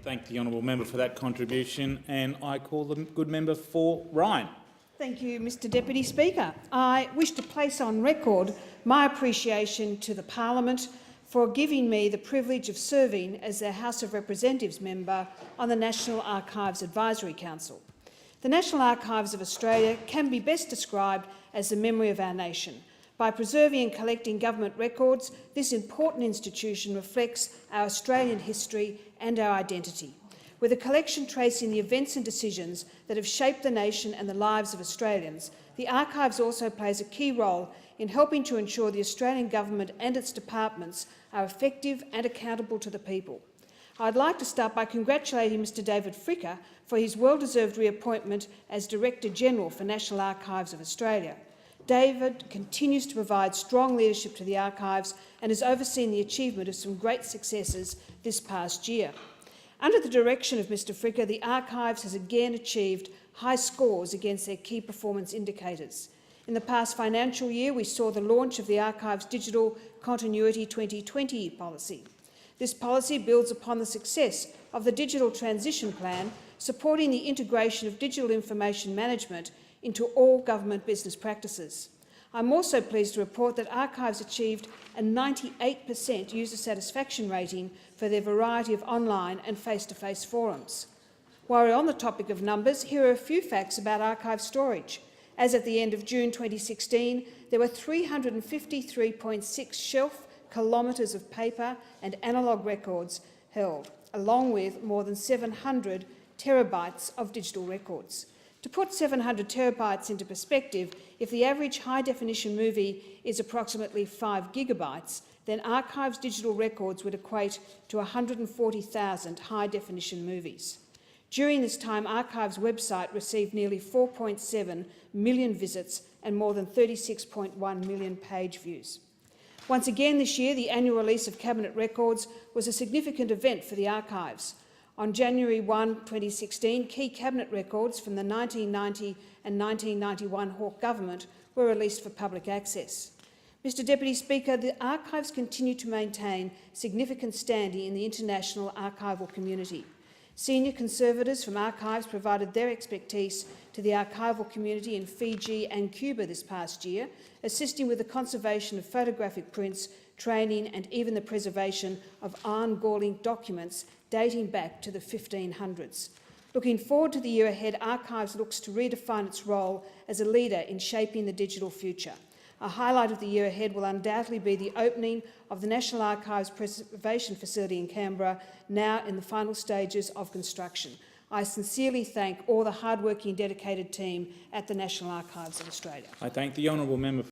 thank the honourable member for that contribution, and I call the good member for Ryan. Thank you, Mr Deputy Speaker. I wish to place on record my appreciation to the Parliament for giving me the privilege of serving as their House of Representatives member on the National Archives Advisory Council. The National Archives of Australia can be best described as the memory of our nation. By preserving and collecting government records, this important institution reflects our Australian history and our identity. With a collection tracing the events and decisions that have shaped the nation and the lives of Australians, the Archives also plays a key role in helping to ensure the Australian government and its departments are effective and accountable to the people. I'd like to start by congratulating Mr David Fricker for his well-deserved reappointment as Director-General for National Archives of Australia. David continues to provide strong leadership to the Archives and has overseen the achievement of some great successes this past year. Under the direction of Mr Fricker, the Archives has again achieved high scores against their key performance indicators. In the past financial year, we saw the launch of the Archives Digital Continuity 2020 policy. This policy builds upon the success of the Digital Transition Plan, supporting the integration of digital information management into all government business practices. I'm also pleased to report that Archives achieved a 98% user satisfaction rating for their variety of online and face-to-face forums. While we're on the topic of numbers, here are a few facts about archive storage. As at the end of June 2016, there were 353.6 shelf kilometres of paper and analogue records held, along with more than 700 terabytes of digital records. To put 700 terabytes into perspective, if the average high-definition movie is approximately 5 gigabytes, then Archives digital records would equate to 140,000 high-definition movies. During this time, Archives' website received nearly 4.7 million visits and more than 36.1 million page views. Once again this year, the annual release of Cabinet records was a significant event for the Archives. On January 1, 2016, key Cabinet records from the 1990 and 1991 Hawke government were released for public access. Mr Deputy Speaker, the Archives continue to maintain significant standing in the international archival community. Senior conservators from Archives provided their expertise to the archival community in Fiji and Cuba this past year, assisting with the conservation of photographic prints, training and even the preservation of iron-galling documents dating back to the 1500s. Looking forward to the year ahead, Archives looks to redefine its role as a leader in shaping the digital future. A highlight of the year ahead will undoubtedly be the opening of the National Archives Preservation Facility in Canberra, now in the final stages of construction. I sincerely thank all the hard-working, dedicated team at the National Archives of Australia. I thank the honourable member